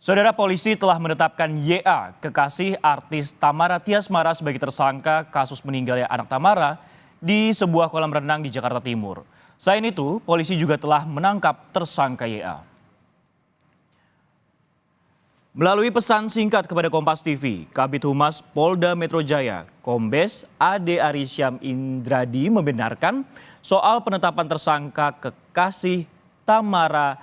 Saudara polisi telah menetapkan YA, kekasih artis Tamara Tiasmara sebagai tersangka kasus meninggalnya anak Tamara di sebuah kolam renang di Jakarta Timur. Selain itu, polisi juga telah menangkap tersangka YA. Melalui pesan singkat kepada Kompas TV, Kabid Humas Polda Metro Jaya, Kombes Ade Arisyam Indradi membenarkan soal penetapan tersangka kekasih Tamara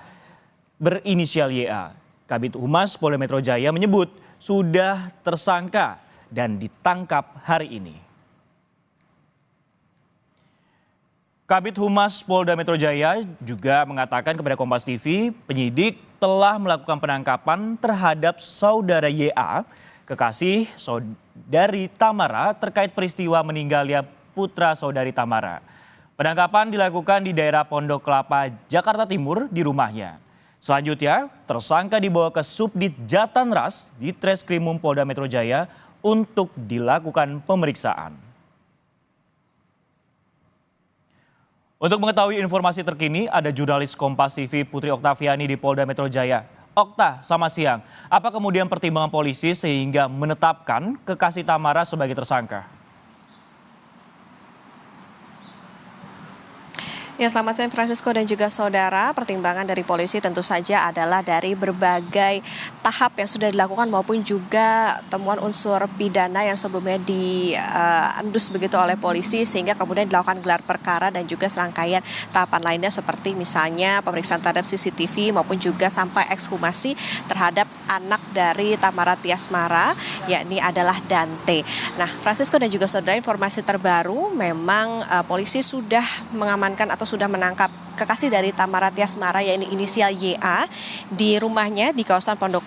berinisial YA. Kabid Humas Polda Metro Jaya menyebut sudah tersangka dan ditangkap hari ini. Kabid Humas Polda Metro Jaya juga mengatakan kepada Kompas TV, penyidik telah melakukan penangkapan terhadap saudara YA, kekasih saudari Tamara terkait peristiwa meninggalnya putra saudari Tamara. Penangkapan dilakukan di daerah Pondok Kelapa, Jakarta Timur di rumahnya. Selanjutnya, tersangka dibawa ke Subdit Jatanras di Treskrimum Polda Metro Jaya untuk dilakukan pemeriksaan. Untuk mengetahui informasi terkini, ada jurnalis Kompas TV Putri Oktaviani di Polda Metro Jaya. Okta, selamat siang. Apa kemudian pertimbangan polisi sehingga menetapkan kekasih Tamara sebagai tersangka? Ya, selamat siang Francisco dan juga saudara. Pertimbangan dari polisi tentu saja adalah dari berbagai tahap yang sudah dilakukan maupun juga temuan unsur pidana yang sebelumnya diendus begitu oleh polisi sehingga kemudian dilakukan gelar perkara dan juga serangkaian tahapan lainnya seperti misalnya pemeriksaan terhadap CCTV maupun juga sampai ekshumasi terhadap anak dari Tamara Tiasmara, yakni adalah Dante. Nah, Francisco dan juga saudara, informasi terbaru memang polisi sudah mengamankan atau sudah menangkap kekasih dari Tamara Tiasmara yakni inisial YA di rumahnya di kawasan Pondok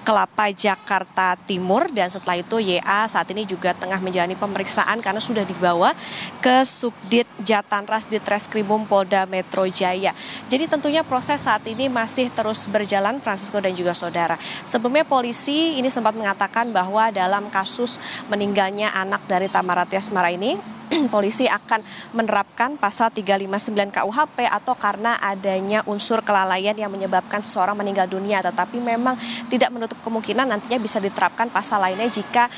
Kelapa, Jakarta Timur, dan setelah itu YA saat ini juga tengah menjalani pemeriksaan karena sudah dibawa ke Subdit Jatanras di Treskrimum Polda Metro Jaya. Jadi tentunya proses saat ini masih terus berjalan, Francisco dan juga saudara. Sebelumnya polisi ini sempat mengatakan bahwa dalam kasus meninggalnya anak dari Tamara Tiasmara ini polisi akan menerapkan pasal 359 KUHP atau karena adanya unsur kelalaian yang menyebabkan seseorang meninggal dunia, tetapi memang tidak menutup kemungkinan nantinya bisa diterapkan pasal lainnya jika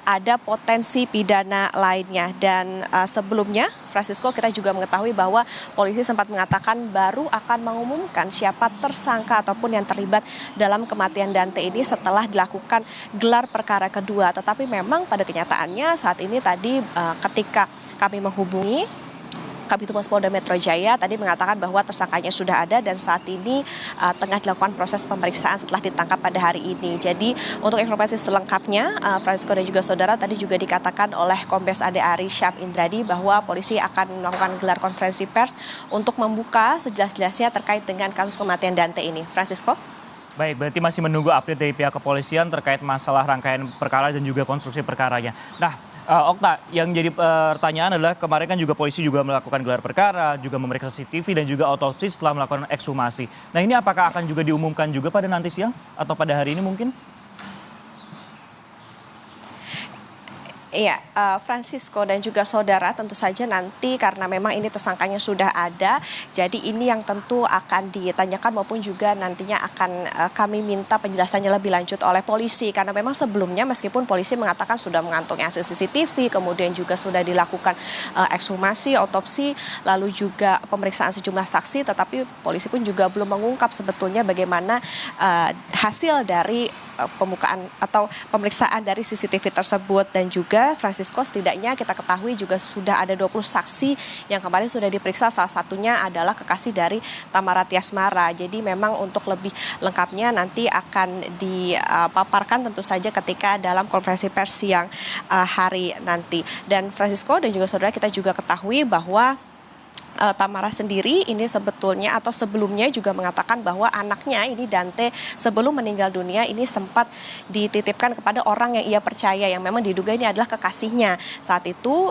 ada potensi pidana lainnya. Dan sebelumnya Francisco, kita juga mengetahui bahwa polisi sempat mengatakan baru akan mengumumkan siapa tersangka ataupun yang terlibat dalam kematian Dante ini setelah dilakukan gelar perkara kedua. Tetapi memang pada kenyataannya saat ini tadi ketika kami menghubungi Kabid Humas Polda Metro Jaya tadi mengatakan bahwa tersangkanya sudah ada dan saat ini tengah dilakukan proses pemeriksaan setelah ditangkap pada hari ini. Jadi untuk informasi selengkapnya, Francisco dan juga saudara, tadi juga dikatakan oleh Kombes Ade Arisyam Indradi bahwa polisi akan melakukan gelar konferensi pers untuk membuka sejelas-jelasnya terkait dengan kasus kematian Dante ini. Francisco? Baik, berarti masih menunggu update dari pihak kepolisian terkait masalah rangkaian perkara dan juga konstruksi perkaranya. Nah, Okta, yang jadi pertanyaan adalah kemarin kan juga polisi juga melakukan gelar perkara, juga memeriksa CCTV dan juga otopsi setelah melakukan ekshumasi. Nah, ini apakah akan juga diumumkan juga pada nanti siang atau pada hari ini mungkin? Iya, Francisco dan juga saudara, tentu saja nanti karena memang ini tersangkanya sudah ada, jadi ini yang tentu akan ditanyakan maupun juga nantinya akan kami minta penjelasannya lebih lanjut oleh polisi. Karena memang sebelumnya meskipun polisi mengatakan sudah mengantongi hasil CCTV, kemudian juga sudah dilakukan ekshumasi, otopsi, lalu juga pemeriksaan sejumlah saksi, tetapi polisi pun juga belum mengungkap sebetulnya bagaimana hasil dari pembukaan atau pemeriksaan dari CCTV tersebut. Dan juga Francisco, setidaknya kita ketahui juga sudah ada 20 saksi yang kemarin sudah diperiksa, salah satunya adalah kekasih dari Tamara Tiasmara. Jadi memang untuk lebih lengkapnya nanti akan dipaparkan tentu saja ketika dalam konferensi pers siang hari nanti. Dan Francisco dan juga saudara, kita juga ketahui bahwa Tamara sendiri ini sebetulnya atau sebelumnya juga mengatakan bahwa anaknya ini Dante sebelum meninggal dunia ini sempat dititipkan kepada orang yang ia percaya yang memang diduga ini adalah kekasihnya. Saat itu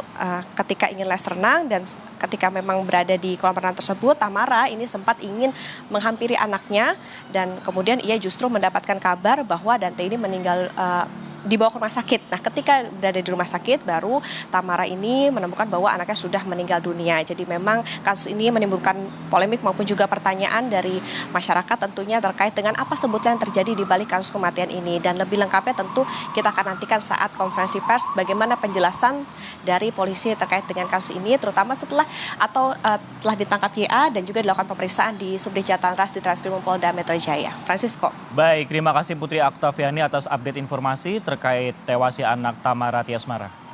ketika ingin les renang dan ketika memang berada di kolam renang tersebut, Tamara ini sempat ingin menghampiri anaknya dan kemudian ia justru mendapatkan kabar bahwa Dante ini meninggal dibawa ke rumah sakit. Nah, ketika berada di rumah sakit, baru Tamara ini menemukan bahwa anaknya sudah meninggal dunia. Jadi memang kasus ini menimbulkan polemik maupun juga pertanyaan dari masyarakat tentunya terkait dengan apa sebetulnya yang terjadi di balik kasus kematian ini. Dan lebih lengkapnya tentu kita akan nantikan saat konferensi pers bagaimana penjelasan dari polisi terkait dengan kasus ini, terutama setelah telah ditangkap YA dan juga dilakukan pemeriksaan di Subdit Jatan Ras di Treskrimum Polda Metro Jaya. Francisco. Baik, terima kasih Putri Oktaviani atas update informasi terkait tewasnya anak Tamara Tiasmara.